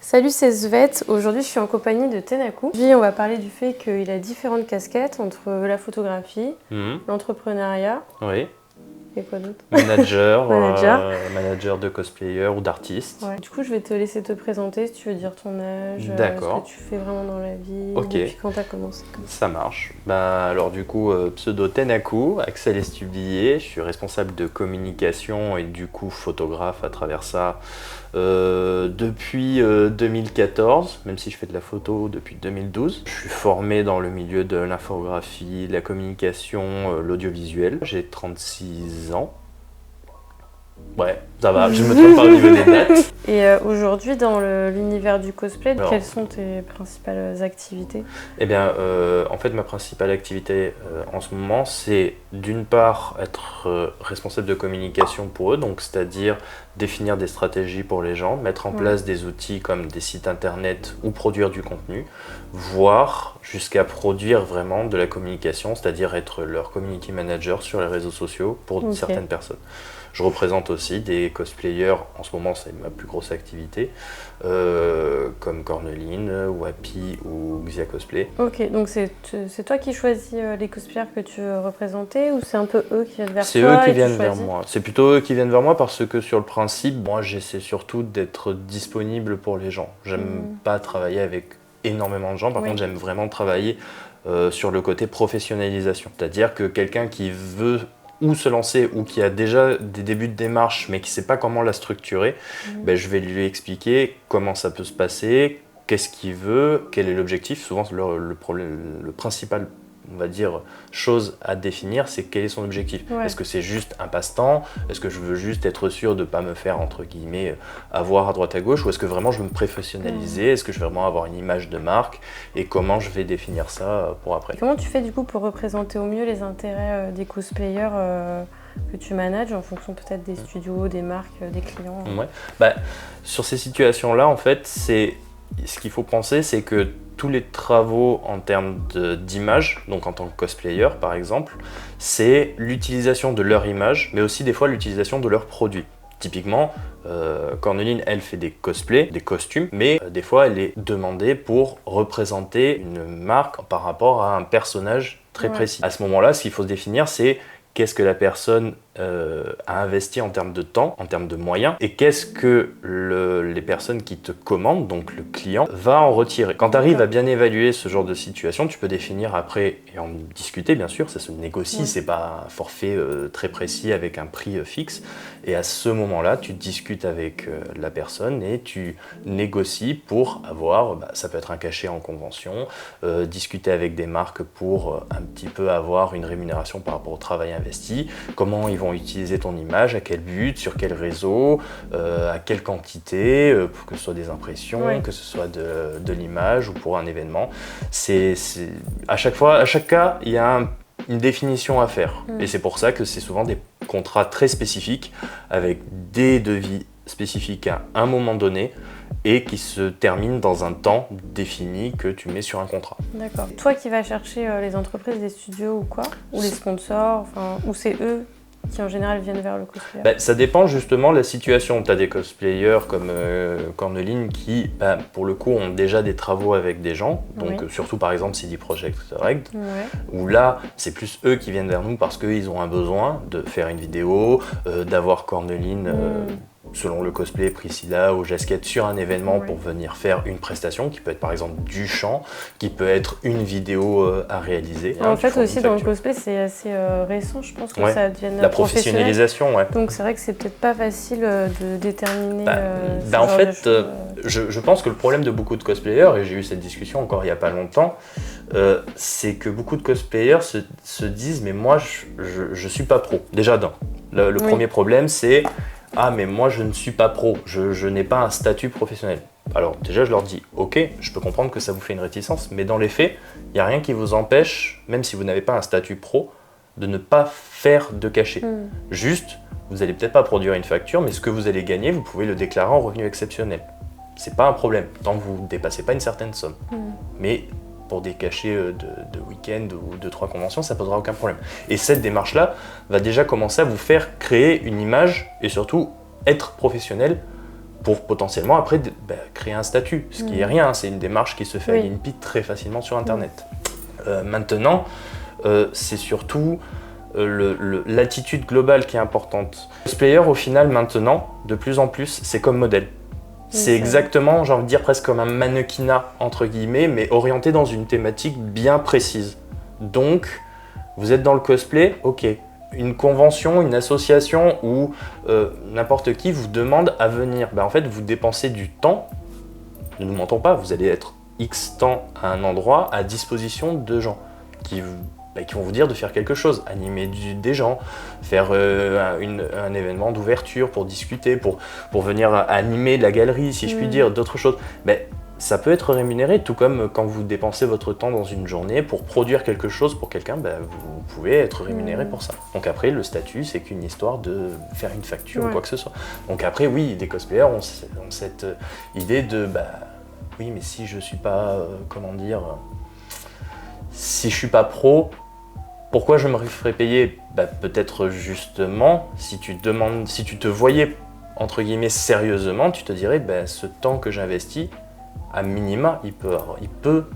Salut, c'est Svette. Aujourd'hui, je suis en compagnie de Tenaku. Aujourd'hui, on va parler du fait qu'il a différentes casquettes entre la photographie, l'entrepreneuriat Oui. et quoi d'autre? Manager, Manager. manager de cosplayer ou d'artiste. Ouais. Du coup, je vais te laisser te présenter si tu veux dire ton âge, ce D'accord. que tu fais vraiment dans la vie, Ok. depuis quand tu as commencé. Ça marche. Alors du coup, pseudo Tenaku, Axel Estublier, je suis responsable de communication et du coup photographe à travers ça depuis 2014, même si je fais de la photo depuis 2012. Je suis formé dans le milieu de l'infographie, la communication, l'audiovisuel. J'ai 36 ans. Ouais, ça va, je me trompe pas au niveau des dates. Et aujourd'hui, dans l'univers du cosplay, Alors, quelles sont tes principales activités? Eh bien, en fait, ma principale activité en ce moment, c'est d'une part être responsable de communication pour eux, donc c'est-à-dire définir des stratégies pour les gens, mettre en place des outils comme des sites internet ou produire du contenu, voire jusqu'à produire vraiment de la communication, c'est-à-dire être leur community manager sur les réseaux sociaux pour certaines personnes. Je représente aussi des cosplayers, en ce moment c'est ma plus grosse activité, comme Corneline, Wapi ou Xia Cosplay. Ok, donc c'est toi qui choisis les cosplayers que tu veux représenter ou c'est un peu eux qui viennent vers toi? C'est eux qui viennent vers moi. C'est plutôt eux qui viennent vers moi parce que sur le principe, moi j'essaie surtout d'être disponible pour les gens. J'aime pas travailler avec énormément de gens, par contre j'aime vraiment travailler sur le côté professionnalisation. C'est-à-dire que quelqu'un qui veut ou se lancer ou qui a déjà des débuts de démarche mais qui ne sait pas comment la structurer, je vais lui expliquer comment ça peut se passer, qu'est-ce qu'il veut, quel est l'objectif. Souvent le principal, on va dire, chose à définir, c'est quel est son objectif. Est-ce que c'est juste un passe-temps? Est-ce que je veux juste être sûr de ne pas me faire, entre guillemets, avoir à droite à gauche? Ou est-ce que vraiment je veux me professionnaliser? Est-ce que je veux vraiment avoir une image de marque? Et comment je vais définir ça pour après? Et comment tu fais du coup pour représenter au mieux les intérêts des cosplayers que tu manages en fonction peut-être des studios, des marques, des clients? Sur ces situations-là, en fait, ce qu'il faut penser, c'est que tous les travaux en termes d'image, donc en tant que cosplayer par exemple, c'est l'utilisation de leur image, mais aussi des fois l'utilisation de leurs produits. Typiquement, Corneline, elle fait des cosplays, des costumes, mais des fois elle est demandée pour représenter une marque par rapport à un personnage très précis. À ce moment-là, ce qu'il faut se définir, c'est qu'est-ce que la personne a investi en termes de temps, en termes de moyens, et qu'est-ce que les personnes qui te commandent, donc le client, va en retirer. Quand tu arrives à bien évaluer ce genre de situation, tu peux définir après et en discuter, bien sûr, ça se négocie, c'est pas un forfait très précis avec un prix fixe, et à ce moment-là, tu discutes avec la personne et tu négocies pour avoir, ça peut être un cachet en convention, discuter avec des marques pour un petit peu avoir une rémunération par rapport au travail investi, comment ils vont utiliser ton image, à quel but, sur quel réseau, à quelle quantité, pour que ce soit des impressions, que ce soit de l'image ou pour un événement. À chaque cas, il y a une définition à faire. Et c'est pour ça que c'est souvent des contrats très spécifiques avec des devis spécifiques à un moment donné et qui se terminent dans un temps défini que tu mets sur un contrat. D'accord. Toi qui vas chercher les entreprises, les studios ou quoi? Ou les sponsors, ou c'est eux qui en général viennent vers le cosplayer? Ça dépend justement de la situation. Tu as des cosplayers comme Corneline qui, pour le coup, ont déjà des travaux avec des gens. Donc surtout par exemple CD Projekt Red, où là, c'est plus eux qui viennent vers nous parce qu'ils ont un besoin de faire une vidéo, d'avoir Corneline, selon le cosplay, Priscilla ou Jasquette sur un événement pour venir faire une prestation qui peut être par exemple du chant, qui peut être une vidéo à réaliser. En fait aussi dans le cosplay c'est assez récent, je pense que ça devienne la professionnalisation. Donc c'est vrai que c'est peut-être pas facile de déterminer en fait, je pense que le problème de beaucoup de cosplayers, et j'ai eu cette discussion encore il n'y a pas longtemps, c'est que beaucoup de cosplayers se disent mais moi je suis pas pro. Déjà le premier problème c'est ah mais moi je ne suis pas pro, je n'ai pas un statut professionnel. Alors déjà je leur dis ok, je peux comprendre que ça vous fait une réticence, mais dans les faits, il n'y a rien qui vous empêche, même si vous n'avez pas un statut pro, de ne pas faire de cachet. Juste, vous n'allez peut-être pas produire une facture, mais ce que vous allez gagner, vous pouvez le déclarer en revenu exceptionnel. C'est pas un problème, tant que vous ne dépassez pas une certaine somme. Mais pour des cachets de week-end ou de 3 conventions, ça ne posera aucun problème. Et cette démarche-là va déjà commencer à vous faire créer une image et surtout être professionnel pour potentiellement après créer un statut, ce qui est rien, c'est une démarche qui se fait à l'INPI très facilement sur Internet. Maintenant, c'est surtout l'attitude globale qui est importante. Le cosplayer, au final, maintenant, de plus en plus, c'est comme modèle. C'est exactement, j'ai envie de dire, presque comme un mannequinat, entre guillemets, mais orienté dans une thématique bien précise. Donc, vous êtes dans le cosplay, ok. Une convention, une association ou n'importe qui vous demande à venir. En fait, vous dépensez du temps, ne nous mentons pas, vous allez être X temps à un endroit à disposition de gens qui vont vous dire de faire quelque chose, animer des gens, faire un événement d'ouverture pour discuter, pour venir animer la galerie, si je puis dire, d'autres choses. Ça peut être rémunéré, tout comme quand vous dépensez votre temps dans une journée pour produire quelque chose pour quelqu'un, vous pouvez être rémunéré pour ça. Donc après, le statut, c'est qu'une histoire de faire une facture ou quoi que ce soit. Donc après, oui, des cosplayers ont cette idée de, oui, mais si je suis pas, si je suis pas pro, pourquoi je me ferais payer ? Peut-être justement, si tu te voyais, entre guillemets, sérieusement, tu te dirais, ce temps que j'investis, à minima, il peut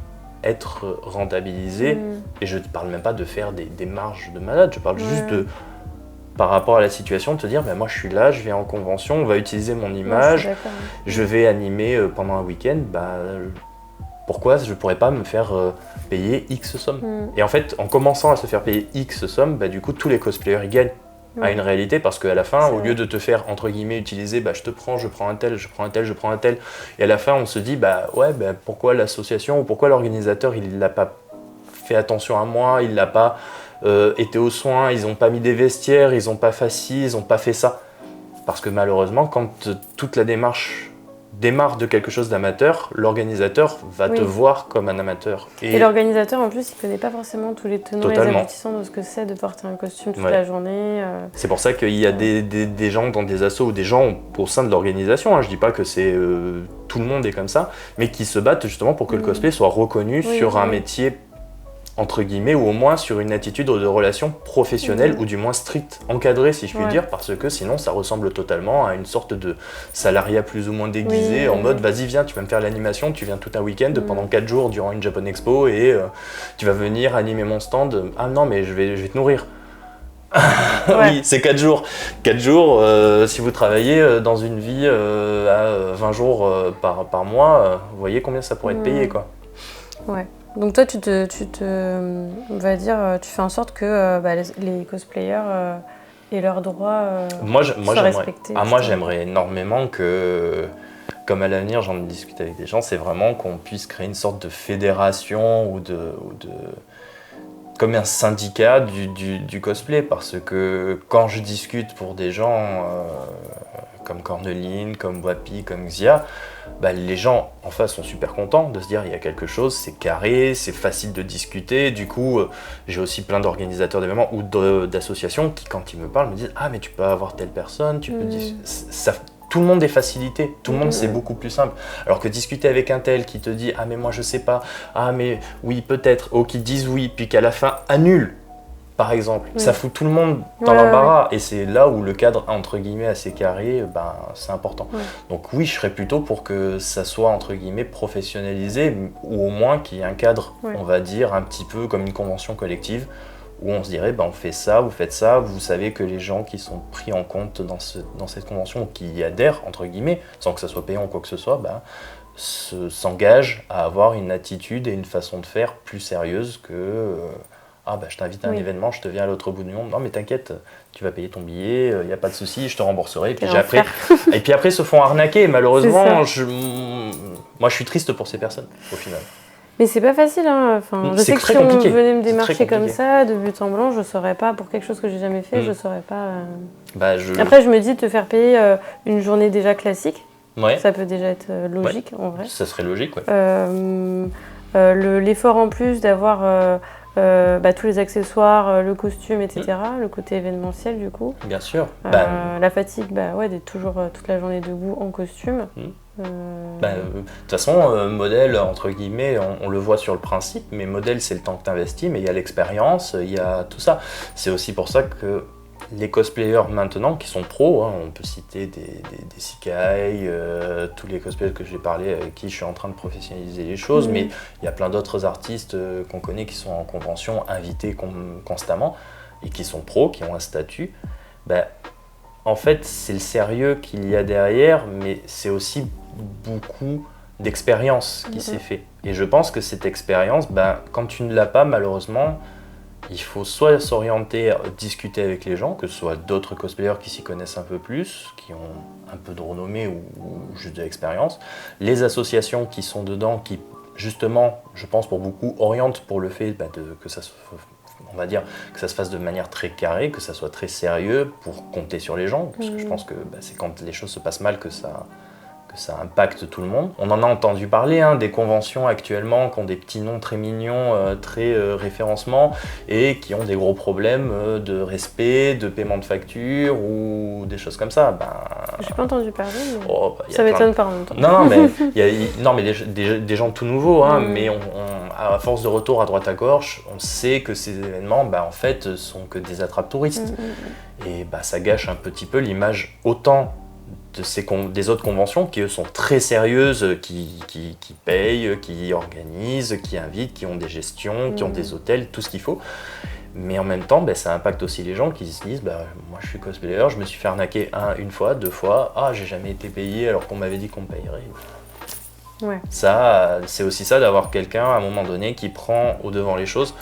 être rentabilisé. Et je ne parle même pas de faire des marges de malade, je parle juste de, par rapport à la situation, de te dire, moi je suis là, je viens en convention, on va utiliser mon image, je vais animer pendant un week-end, pourquoi je ne pourrais pas me faire payer X somme ? Et en fait, en commençant à se faire payer X somme, du coup, tous les cosplayers ils gagnent à une réalité, parce qu'à la fin, au lieu de te faire, entre guillemets, utiliser, je prends un tel, je prends un tel, et à la fin, on se dit, pourquoi l'association ou pourquoi l'organisateur, il n'a pas fait attention à moi, il n'a pas été aux soins, ils n'ont pas mis des vestiaires, ils n'ont pas fait ci, ils n'ont pas fait ça. Parce que malheureusement, quand toute la démarche démarre de quelque chose d'amateur, l'organisateur va te voir comme un amateur. Et l'organisateur, en plus, il ne connaît pas forcément tous les tenants et les aboutissants de ce que c'est de porter un costume toute la journée. C'est pour ça qu'il y a des gens dans des assos ou des gens au sein de l'organisation, je ne dis pas que c'est tout le monde est comme ça, mais qui se battent justement pour que le cosplay soit reconnu sur un métier, entre guillemets, ou au moins sur une attitude de relation professionnelle, ou du moins stricte, encadrée si je puis dire, parce que sinon ça ressemble totalement à une sorte de salariat plus ou moins déguisé, en mode vas-y viens, tu vas me faire l'animation, tu viens tout un week-end pendant 4 jours durant une Japan Expo et tu vas venir animer mon stand, ah non mais je vais te nourrir. Oui, c'est 4 jours. 4 jours, si vous travaillez dans une vie à 20 jours par mois, vous voyez combien ça pourrait être payé, quoi. Ouais. Donc toi, on va dire, tu fais en sorte que les cosplayers aient leurs droits soient respectés. Moi, j'aimerais énormément que, comme à l'avenir, j'en discute avec des gens, c'est vraiment qu'on puisse créer une sorte de fédération ou comme un syndicat du cosplay, parce que quand je discute pour des gens comme Corneline, comme Wapi, comme Xia, les gens en face sont super contents de se dire il y a quelque chose, c'est carré, c'est facile de discuter. Du coup, j'ai aussi plein d'organisateurs d'événements ou d'associations qui, quand ils me parlent, me disent ah mais tu peux avoir telle personne, tu peux ça. Tout le monde est facilité, tout le monde c'est beaucoup plus simple. Alors que discuter avec un tel qui te dit ah mais moi je sais pas, ah mais oui peut-être, ou qui disent oui, puis qu'à la fin annule, par exemple, ça fout tout le monde dans l'embarras. Et c'est là où le cadre entre guillemets assez carré, c'est important. Donc oui, je serais plutôt pour que ça soit entre guillemets professionnalisé, ou au moins qu'il y ait un cadre, on va dire un petit peu comme une convention collective, où on se dirait, on fait ça, vous faites ça, vous savez que les gens qui sont pris en compte dans cette convention, qui y adhèrent, entre guillemets, sans que ça soit payant ou quoi que ce soit, s'engagent à avoir une attitude et une façon de faire plus sérieuse que je t'invite à un événement, je te viens à l'autre bout du monde, non mais t'inquiète, tu vas payer ton billet, il n'y a pas de souci, je te rembourserai, et puis après se font arnaquer, malheureusement, moi je suis triste pour ces personnes, au final. Mais c'est pas facile, hein. Enfin, je sais que si on venait me démarcher comme ça, de but en blanc, je saurais pas, pour quelque chose que j'ai jamais fait, je saurais pas. Après, je me dis, te faire payer une journée déjà classique, ça peut déjà être logique en vrai. Ça serait logique, l'effort en plus d'avoir tous les accessoires, le costume, etc., le côté événementiel du coup. Bien sûr. La fatigue, d'être toujours toute la journée debout en costume. De toute façon, modèle, entre guillemets, on le voit sur le principe, mais modèle, c'est le temps que tu investis, mais il y a l'expérience, il y a tout ça. C'est aussi pour ça que les cosplayers maintenant qui sont pros, hein, on peut citer des Sikai, tous les cosplayers que j'ai parlé avec qui je suis en train de professionnaliser les choses, mais il y a plein d'autres artistes qu'on connaît qui sont en convention, invités constamment, et qui sont pros, qui ont un statut. En fait, c'est le sérieux qu'il y a derrière, mais c'est aussi beaucoup d'expérience qui s'est fait. Et je pense que cette expérience, quand tu ne l'as pas, malheureusement, il faut soit s'orienter à discuter avec les gens, que ce soit d'autres cosplayers qui s'y connaissent un peu plus, qui ont un peu de renommée ou juste de l'expérience, les associations qui sont dedans, qui justement, je pense pour beaucoup, orientent pour le fait que ça se fasse de manière très carrée, que ça soit très sérieux pour compter sur les gens, parce que je pense que c'est quand les choses se passent mal que ça impacte tout le monde. On en a entendu parler, des conventions actuellement qui ont des petits noms très mignons, très référencement, et qui ont des gros problèmes de respect, de paiement de facture ou des choses comme ça. J'ai pas entendu parler, mais ça m'étonne pas en même temps. Non, mais des gens tout nouveaux, mais à force de retour à droite à gauche, on sait que ces événements, en fait, sont que des attrapes touristes. Et ça gâche un petit peu l'image autant des autres conventions qui eux sont très sérieuses, qui payent, qui organisent, qui invitent, qui ont des gestions, qui ont des hôtels, tout ce qu'il faut. Mais en même temps, ça impacte aussi les gens qui se disent moi je suis cosplayer, je me suis fait arnaquer une fois, 2 fois, j'ai jamais été payé alors qu'on m'avait dit qu'on me payerait. Ouais. Ça, c'est aussi ça d'avoir quelqu'un à un moment donné qui prend au devant les choses.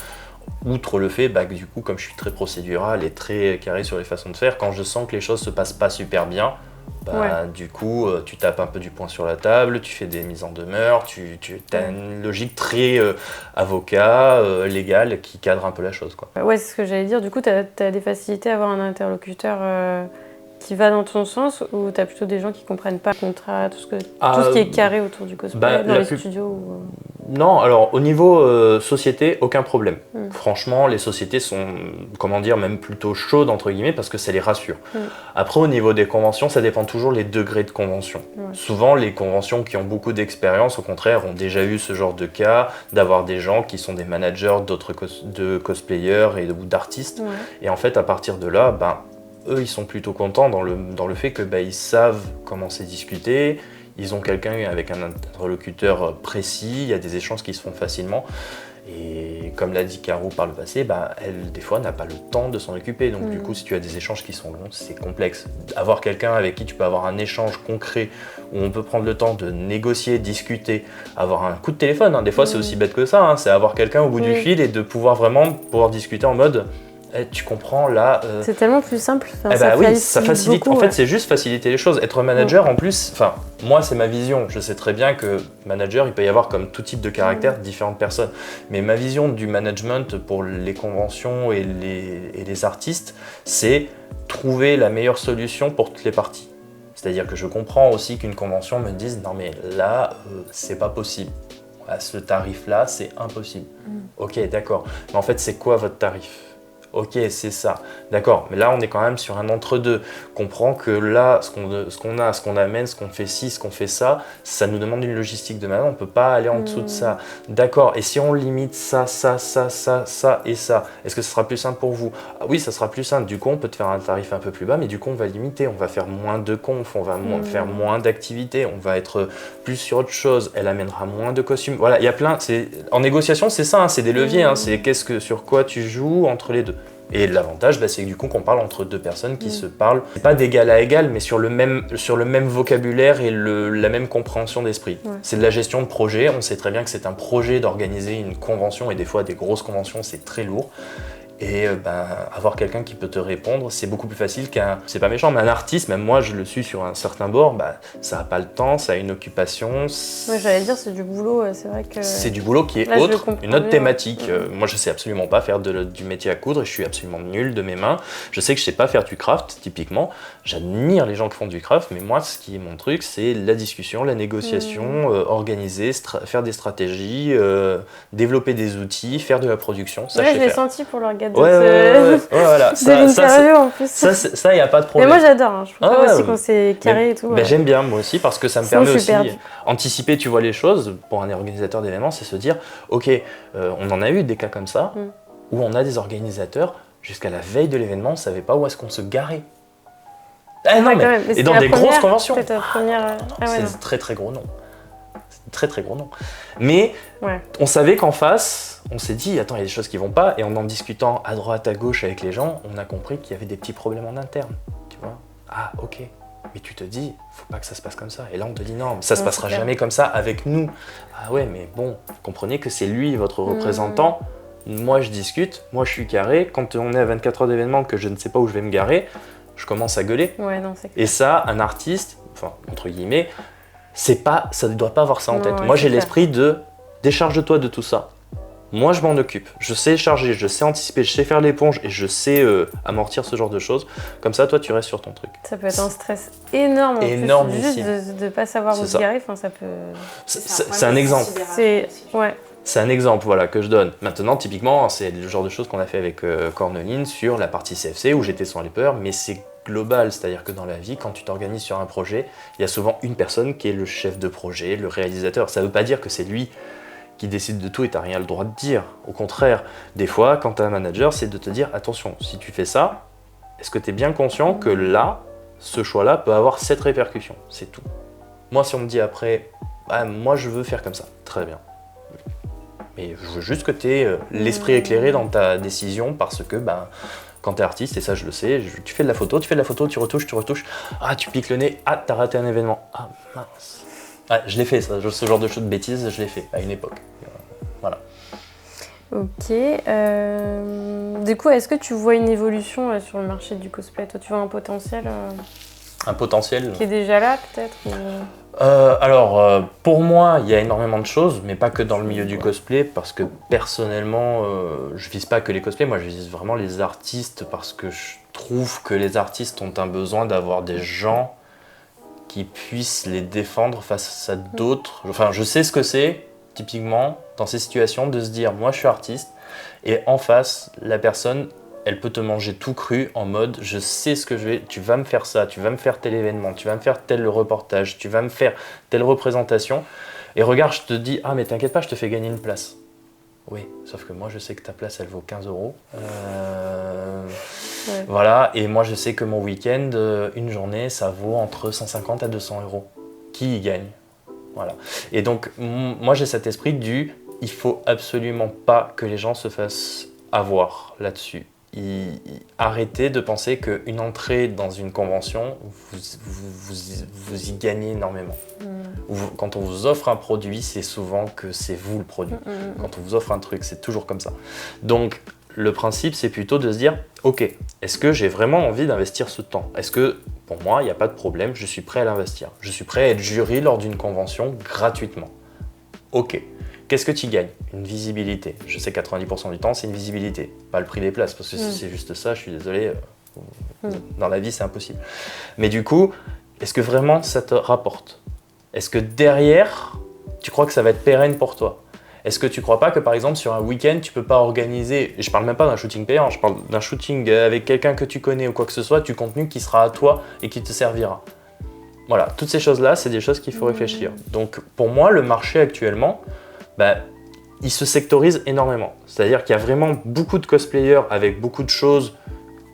Outre le fait que du coup, comme je suis très procédural et très carré sur les façons de faire, quand je sens que les choses se passent pas super bien, du coup, tu tapes un peu du poing sur la table, tu fais des mises en demeure, tu as une logique très avocat, légale, qui cadre un peu la chose, quoi. Ouais, c'est ce que j'allais dire. Du coup, tu as des facilités à avoir un interlocuteur qui va dans ton sens, ou tu as plutôt des gens qui comprennent pas le contrat, tout ce qui est carré autour du cosplay, dans les studios Non, alors au niveau société, aucun problème. Franchement, les sociétés sont, même plutôt chaudes, entre guillemets, parce que ça les rassure. Après, au niveau des conventions, ça dépend toujours les degrés de convention. Souvent, les conventions qui ont beaucoup d'expérience, au contraire, ont déjà eu ce genre de cas, d'avoir des gens qui sont des managers de cosplayers ou d'artistes. Et en fait, à partir de là, eux, ils sont plutôt contents dans le fait que ils savent comment c'est discuté, ils ont quelqu'un avec un interlocuteur précis, il y a des échanges qui se font facilement. Et comme l'a dit Caro par le passé, elle, des fois, n'a pas le temps de s'en occuper. Donc du coup, si tu as des échanges qui sont longs, c'est complexe. Avoir quelqu'un avec qui tu peux avoir un échange concret, où on peut prendre le temps de négocier, discuter, avoir un coup de téléphone. Des fois, c'est aussi bête que ça. C'est avoir quelqu'un au bout du fil et de pouvoir discuter en mode... tu comprends là. C'est tellement plus simple. Ça facilite. Beaucoup, en fait, c'est juste faciliter les choses. Être manager, en plus, moi, c'est ma vision. Je sais très bien que manager, il peut y avoir comme tout type de caractère différentes personnes. Mais ma vision du management pour les conventions et les artistes, c'est trouver la meilleure solution pour toutes les parties. C'est-à-dire que je comprends aussi qu'une convention me dise non mais là, c'est pas possible. À ce tarif-là, c'est impossible. Ok, d'accord. Mais en fait, c'est quoi votre tarif ? Ok, c'est ça. D'accord, mais là, on est quand même sur un entre-deux. Comprends que là, ce qu'on amène, ce qu'on fait ci, ce qu'on fait ça, ça nous demande une logistique de malade. On ne peut pas aller en dessous de ça. D'accord, et si on limite ça et ça, est-ce que ce sera plus simple pour vous ? Oui, ça sera plus simple. Du coup, on peut te faire un tarif un peu plus bas, mais du coup, on va limiter. On va faire moins de confs, on va faire moins d'activités, on va être plus sur autre chose. Elle amènera moins de costumes. Voilà, il y a plein. En négociation, c'est ça, c'est des leviers. C'est sur quoi tu joues entre les deux. Et l'avantage, c'est que du coup qu'on parle entre deux personnes qui se parlent, c'est pas d'égal à égal, mais sur le même vocabulaire et la même compréhension d'esprit. C'est de la gestion de projet, on sait très bien que c'est un projet d'organiser une convention, et des fois des grosses conventions, c'est très lourd. Et avoir quelqu'un qui peut te répondre, c'est beaucoup plus facile c'est pas méchant, mais un artiste, même moi je le suis sur un certain bord, ça n'a pas le temps, ça a une occupation. Ouais, j'allais dire, c'est du boulot, c'est vrai que... C'est du boulot qui est une autre thématique. Moi je sais absolument pas faire du métier à coudre, et je suis absolument nul de mes mains. Je sais que je sais pas faire du craft, typiquement. J'admire les gens qui font du craft, mais moi ce qui est mon truc, c'est la discussion, la négociation, organiser, faire des stratégies, développer des outils, faire de la production. Ça, je l'ai senti pour le regard. Voilà. En plus. Ça, y a pas de problème. Mais moi j'adore, je trouve aussi qu'on s'est carré et tout. J'aime bien moi aussi, parce que ça me permet aussi anticiper, tu vois, les choses. Pour un organisateur d'événements, c'est se dire, ok, on en a eu des cas comme ça, où on a des organisateurs, Jusqu'à la veille de l'événement, on ne savait pas où est-ce qu'on se garait. Ah non, mais et dans des grosses conventions. C'est très très gros nom. Très très gros nom. Mais on savait qu'en face, on s'est dit, attends, il y a des choses qui vont pas, et en discutant à droite, à gauche avec les gens, on a compris qu'il y avait des petits problèmes en interne. Tu vois ? Ah, ok. Mais tu te dis, faut pas que ça se passe comme ça. Et là, on te dit, non, ça se passera jamais comme ça avec nous. Ah ouais, mais bon, comprenez que c'est lui, votre représentant. Moi, je discute, moi, je suis carré. Quand on est à 24 heures d'événement, que je ne sais pas où je vais me garer, je commence à gueuler. Ouais, non, c'est clair. Et ça, un artiste, enfin, entre guillemets, ça ne doit pas avoir ça en tête. Moi, j'ai l'esprit de décharge-toi de tout ça. Moi, je m'en occupe. Je sais charger, je sais anticiper, je sais faire l'éponge et je sais amortir ce genre de choses. Comme ça, toi, tu restes sur ton truc. Ça peut être un stress énorme. En plus, juste de ne pas savoir où se garer, ça peut... C'est un exemple. C'est un exemple que je donne. Maintenant, typiquement, c'est le genre de choses qu'on a fait avec Corneline sur la partie CFC où j'étais son helper, mais c'est global, c'est-à-dire que dans la vie, quand tu t'organises sur un projet, il y a souvent une personne qui est le chef de projet, le réalisateur. Ça ne veut pas dire que c'est lui qui décide de tout et tu n'as rien le droit de dire. Au contraire, des fois, quand tu as un manager, c'est de te dire, attention, si tu fais ça, est-ce que tu es bien conscient que là, ce choix-là peut avoir cette répercussion ? C'est tout. Moi, si on me dit après, moi je veux faire comme ça, très bien. Mais je veux juste que tu aies l'esprit éclairé dans ta décision parce que quand tu es artiste, et ça je le sais, tu fais de la photo, tu retouches, tu piques le nez, t'as raté un événement, mince. Je l'ai fait ça, ce genre de choses de bêtises, je l'ai fait à une époque. Voilà. Ok. Du coup, est-ce que tu vois une évolution sur le marché du cosplay ? Toi, tu vois un potentiel Un potentiel qui est déjà là peut-être pour moi, il y a énormément de choses, mais pas que dans le milieu du cosplay, parce que personnellement, je vise pas que les cosplays, moi je vise vraiment les artistes, parce que je trouve que les artistes ont un besoin d'avoir des gens qui puissent les défendre face à d'autres. Enfin, je sais ce que c'est, typiquement, dans ces situations, de se dire, moi je suis artiste, et en face, la personne, elle peut te manger tout cru en mode je sais ce que je vais, tu vas me faire ça, tu vas me faire tel événement, tu vas me faire tel reportage, tu vas me faire telle représentation. Et regarde, je te dis, mais t'inquiète pas, je te fais gagner une place. Oui, sauf que moi je sais que ta place elle vaut 15 €. Voilà, et moi je sais que mon week-end, une journée, ça vaut entre 150 à 200 €. Qui y gagne ? Voilà. Et donc, moi j'ai cet esprit il faut absolument pas que les gens se fassent avoir là-dessus. Arrêtez de penser qu'une entrée dans une convention, vous y gagnez énormément. Quand on vous offre un produit, c'est souvent que c'est vous le produit. Quand on vous offre un truc, c'est toujours comme ça. Donc, le principe, c'est plutôt de se dire, ok, est-ce que j'ai vraiment envie d'investir ce temps ? Est-ce que, pour moi, il n'y a pas de problème, je suis prêt à l'investir. Je suis prêt à être jury lors d'une convention gratuitement. Ok. Qu'est-ce que tu gagnes ? Une visibilité. Je sais 90% du temps, c'est une visibilité. Pas le prix des places, parce que si c'est juste ça, je suis désolé, dans la vie, c'est impossible. Mais du coup, est-ce que vraiment ça te rapporte ? Est-ce que derrière, tu crois que ça va être pérenne pour toi ? Est-ce que tu ne crois pas que, par exemple, sur un week-end, tu ne peux pas organiser, et je ne parle même pas d'un shooting payant, je parle d'un shooting avec quelqu'un que tu connais ou quoi que ce soit, du contenu qui sera à toi et qui te servira. Voilà, toutes ces choses-là, c'est des choses qu'il faut réfléchir. Donc, pour moi, le marché actuellement, il se sectorise énormément. C'est-à-dire qu'il y a vraiment beaucoup de cosplayers avec beaucoup de choses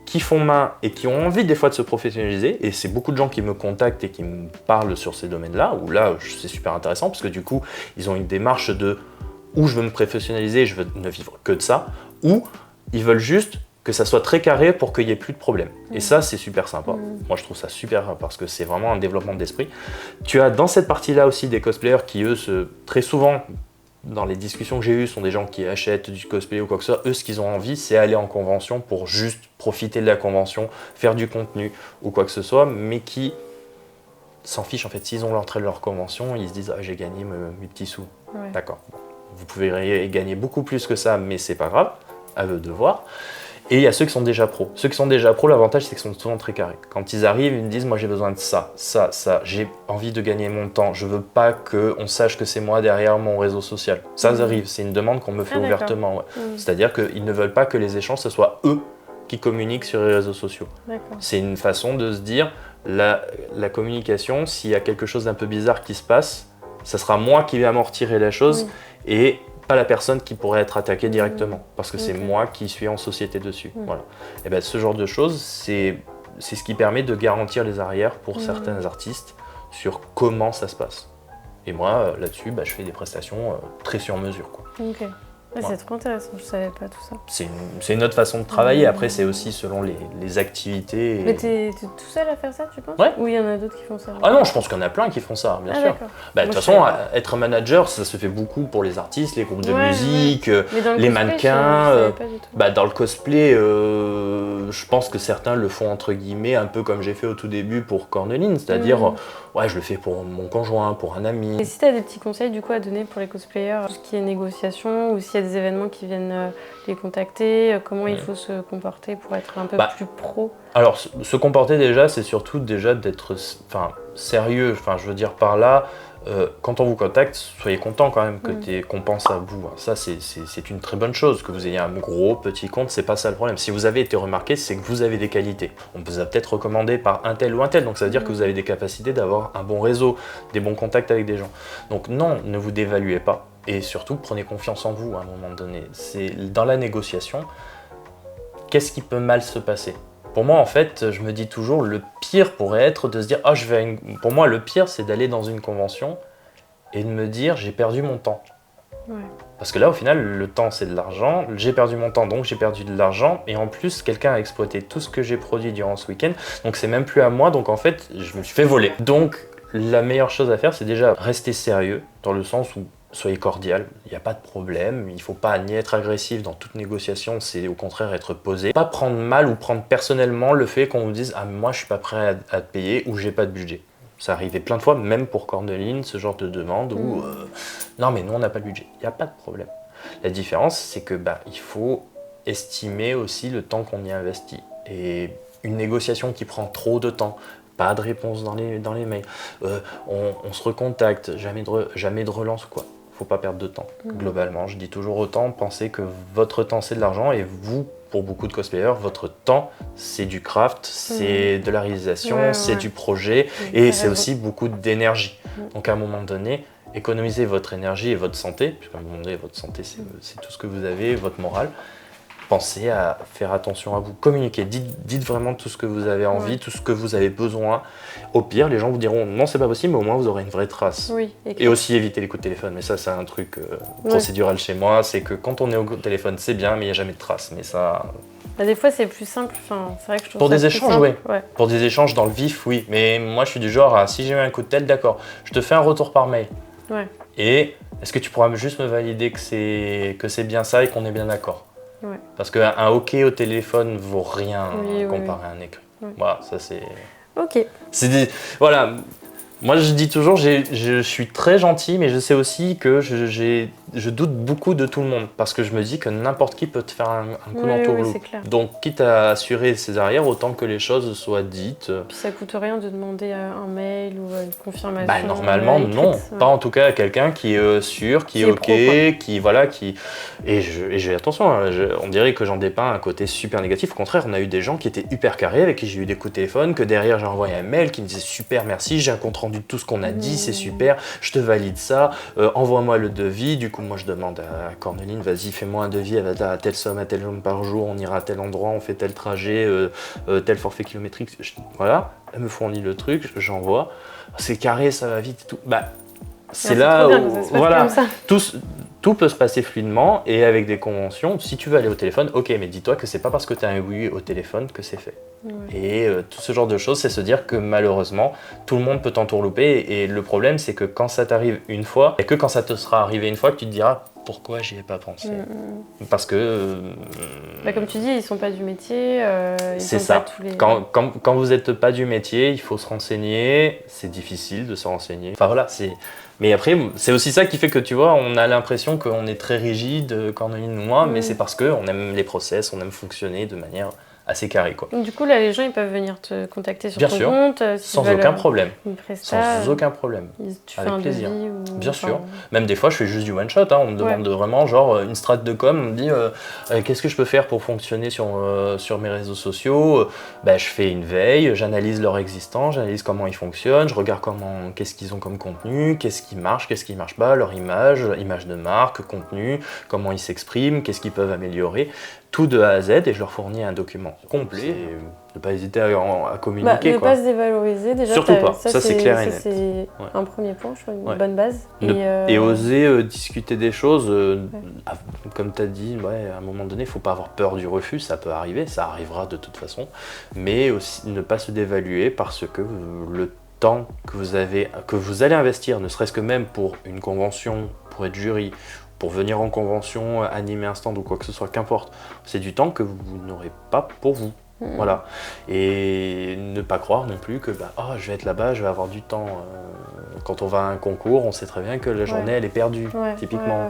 qui font main et qui ont envie des fois de se professionnaliser. Et c'est beaucoup de gens qui me contactent et qui me parlent sur ces domaines-là, où là, c'est super intéressant parce que du coup, ils ont une démarche de où je veux me professionnaliser, je veux ne vivre que de ça, ou ils veulent juste que ça soit très carré pour qu'il n'y ait plus de problème. Et ça, c'est super sympa. Moi, je trouve ça super parce que c'est vraiment un développement d'esprit. Tu as dans cette partie-là aussi des cosplayers qui, eux, très souvent, dans les discussions que j'ai eues, sont des gens qui achètent du cosplay ou quoi que ce soit. Eux, ce qu'ils ont envie, c'est aller en convention pour juste profiter de la convention, faire du contenu ou quoi que ce soit, mais qui s'en fichent en fait. S'ils ont l'entrée de leur convention, ils se disent « j'ai gagné mes petits sous ». D'accord. Vous pouvez gagner beaucoup plus que ça, mais c'est pas grave, à eux de voir. Et il y a ceux qui sont déjà pros. Ceux qui sont déjà pros, l'avantage, c'est qu'ils sont souvent très carrés. Quand ils arrivent, ils me disent « moi, j'ai besoin de ça, ça, ça. J'ai envie de gagner mon temps. Je veux pas qu'on sache que c'est moi derrière mon réseau social. » Ça arrive, c'est une demande qu'on me fait ouvertement. Ouais. C'est-à-dire qu'ils ne veulent pas que les échanges, ce soit eux qui communiquent sur les réseaux sociaux. C'est une façon de se dire la communication, s'il y a quelque chose d'un peu bizarre qui se passe, ça sera moi qui vais amortirer la chose et pas la personne qui pourrait être attaquée directement, parce que c'est moi qui suis en société dessus. Voilà. Et ben, ce genre de choses, c'est ce qui permet de garantir les arrières pour certains artistes sur comment ça se passe. Et moi, là-dessus, je fais des prestations très sur mesure, quoi. Ok. C'est trop intéressant, je savais pas tout ça. C'est une autre façon de travailler, après c'est aussi selon les activités. Mais t'es tout seul à faire ça, tu penses? Ou il y en a d'autres qui font ça? Ah non, je pense qu'il y en a plein qui font ça, bien sûr. De toute façon, être manager, ça se fait beaucoup pour les artistes, les groupes de musique, les mannequins. Dans le cosplay, je pense que certains le font entre guillemets, un peu comme j'ai fait au tout début pour Corneline, c'est-à-dire, je le fais pour mon conjoint, pour un ami. Et si t'as des petits conseils du coup à donner pour les cosplayers, tout ce qui est négociation, ou s'il y a des événements qui viennent les contacter, comment il faut se comporter pour être un peu plus pro? Alors, se comporter déjà, c'est surtout déjà d'être sérieux. Je veux dire par là, quand on vous contacte, soyez content quand même qu'on pense à vous. Ça, c'est une très bonne chose. Que vous ayez un gros, petit compte, c'est pas ça le problème. Si vous avez été remarqué, c'est que vous avez des qualités. On vous a peut-être recommandé par un tel ou un tel, donc ça veut dire que vous avez des capacités d'avoir un bon réseau, des bons contacts avec des gens. Donc non, ne vous dévaluez pas. Et surtout, prenez confiance en vous à un moment donné. C'est dans la négociation, qu'est-ce qui peut mal se passer? Pour moi, en fait, je me dis toujours, le pire pourrait être de se dire, pour moi, le pire, c'est d'aller dans une convention et de me dire, j'ai perdu mon temps. Parce que là, au final, le temps, c'est de l'argent. J'ai perdu mon temps, donc j'ai perdu de l'argent. Et en plus, quelqu'un a exploité tout ce que j'ai produit durant ce week-end. Donc, c'est même plus à moi. Donc, en fait, je me suis fait voler. Donc, la meilleure chose à faire, c'est déjà rester sérieux, dans le sens où soyez cordial, il n'y a pas de problème, il ne faut pas ni être agressif dans toute négociation, c'est au contraire être posé. Pas prendre mal ou prendre personnellement le fait qu'on vous dise « Ah, moi je suis pas prêt à te payer » ou « J'ai pas de budget ». Ça arrivait plein de fois, même pour Corneline, ce genre de demande où non mais nous on n'a pas de budget, il n'y a pas de problème. La différence, c'est que il faut estimer aussi le temps qu'on y investit. Et une négociation qui prend trop de temps, pas de réponse dans les mails, on se recontacte, jamais de relance ou quoi. Faut pas perdre de temps. Globalement, je dis toujours autant, pensez que votre temps c'est de l'argent et vous, pour beaucoup de cosplayers, votre temps c'est du craft, c'est de la réalisation, c'est du projet et c'est aussi beaucoup d'énergie. Donc à un moment donné, économisez votre énergie et votre santé, puisqu'à un moment donné, votre santé c'est tout ce que vous avez, votre morale. Pensez à faire attention à vous, communiquez, dites vraiment tout ce que vous avez envie, tout ce que vous avez besoin. Au pire, les gens vous diront non, c'est pas possible, mais au moins vous aurez une vraie trace. Et aussi éviter les coups de téléphone, mais ça c'est un truc procédural chez moi, c'est que quand on est au téléphone c'est bien, mais il n'y a jamais de trace. Mais ça... des fois c'est plus simple, c'est vrai que je trouve pour ça des échanges, pour des échanges dans le vif, oui. Mais moi je suis du genre, si j'ai eu un coup de tête, d'accord, je te fais un retour par mail. Et est-ce que tu pourras juste me valider que c'est bien ça et qu'on est bien d'accord? Parce qu'un OK au téléphone vaut rien comparé à un écrit. Voilà, ça c'est... Ok. Voilà, moi je dis toujours, je suis très gentil, mais je sais aussi que je doute beaucoup de tout le monde. Parce que je me dis que n'importe qui peut te faire un coup d'entourloupe. Donc quitte à assurer ses arrières, autant que les choses soient dites. Puis ça coûte rien de demander un mail ou une confirmation. Normalement non, pas en tout cas à quelqu'un qui est sûr, qui est OK, pro, Et j'ai attention, on dirait que j'en dépeins un côté super négatif. Au contraire, on a eu des gens qui étaient hyper carrés, avec qui j'ai eu des coups de téléphone, que derrière j'ai envoyé un mail qui me disait super merci, j'ai un compte rendu de tout ce qu'on a dit, c'est super, je te valide ça, envoie-moi le devis. Du coup moi je demande à Corneline, vas-y fais-moi un devis à telle somme par jour, on ira à tel endroit, on fait tel trajet, tel forfait kilométrique, voilà, elle me fournit le truc, j'envoie, c'est carré, ça va vite et tout. C'est là où voilà, tout peut se passer fluidement et avec des conventions. Si tu veux aller au téléphone, ok, mais dis-toi que c'est pas parce que tu as un oui au téléphone que c'est fait. Et tout ce genre de choses, c'est se dire que malheureusement, tout le monde peut t'entourlouper. Et le problème, c'est que quand ça t'arrive une fois, et que quand ça te sera arrivé une fois, que tu te diras pourquoi j'y ai pas pensé. Parce que... comme tu dis, ils sont pas du métier. C'est ça. Pas tous les... Quand vous n'êtes pas du métier, il faut se renseigner. C'est difficile de se renseigner. Enfin voilà, c'est... Mais après, c'est aussi ça qui fait que, tu vois, on a l'impression qu'on est très rigide, Corneline ou moi, mais c'est parce qu'on aime les process, on aime fonctionner de manière assez carré, quoi. Du coup, là, les gens, ils peuvent venir te contacter sur Bien ton sûr, compte sans aucun problème. Sans aucun problème. Tu fais un plaisir. Devis ou... Bien sûr. Même des fois, je fais juste du one shot. On me demande vraiment, genre, une strat de com. On me dit, qu'est-ce que je peux faire pour fonctionner sur mes réseaux sociaux? Je fais une veille, j'analyse leur existence, j'analyse comment ils fonctionnent, je regarde qu'est-ce qu'ils ont comme contenu, qu'est-ce qui marche pas, leur image de marque, contenu, comment ils s'expriment, qu'est-ce qu'ils peuvent améliorer. Tout de A à Z, et je leur fournis un document complet. Et ne pas hésiter à communiquer. Ne pas se dévaloriser, déjà. Surtout pas, ça c'est clair et net. C'est un premier point, je trouve, une bonne base. Et oser discuter des choses, comme tu as dit, à un moment donné, il ne faut pas avoir peur du refus, ça peut arriver, ça arrivera de toute façon. Mais aussi ne pas se dévaluer parce que le temps que vous allez investir, ne serait-ce que même pour une convention, pour être jury, pour venir en convention, animer un stand ou quoi que ce soit, qu'importe. C'est du temps que vous n'aurez pas pour vous. Voilà. Et ne pas croire non plus que je vais être là-bas, je vais avoir du temps. Quand on va à un concours, on sait très bien que la journée elle est perdue, typiquement.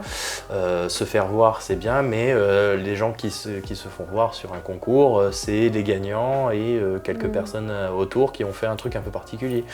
Se faire voir c'est bien, mais les gens qui se font voir sur un concours, c'est les gagnants et quelques personnes autour qui ont fait un truc un peu particulier.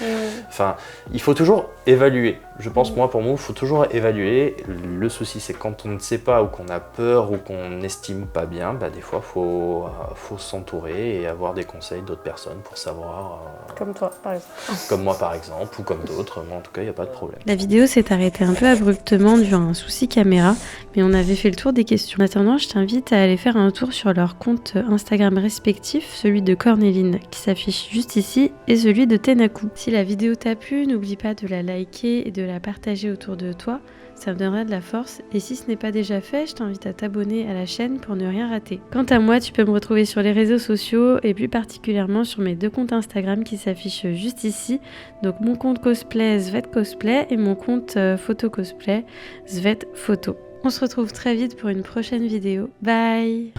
Enfin, il faut toujours évaluer. Je pense pour moi, il faut toujours évaluer. Le souci c'est quand on ne sait pas ou qu'on a peur ou qu'on n'estime pas bien, des fois faut s'entourer et avoir des conseils d'autres personnes pour savoir... Comme toi, par exemple. Comme moi, par exemple, ou comme d'autres. Mais en tout cas, il n'y a pas de problème. La vidéo s'est arrêtée un peu abruptement dû à un souci caméra, mais on avait fait le tour des questions. En attendant, je t'invite à aller faire un tour sur leurs comptes Instagram respectifs, celui de Cornéline, qui s'affiche juste ici, et celui de Tenaku. Si la vidéo t'a plu, n'oublie pas de la liker et de la partager autour de toi. Ça me donnera de la force, et si ce n'est pas déjà fait, je t'invite à t'abonner à la chaîne pour ne rien rater. Quant à moi, tu peux me retrouver sur les réseaux sociaux, et plus particulièrement sur mes 2 comptes Instagram qui s'affichent juste ici, donc mon compte cosplay Svet Cosplay et mon compte photo cosplay Svet Photo. On se retrouve très vite pour une prochaine vidéo. Bye!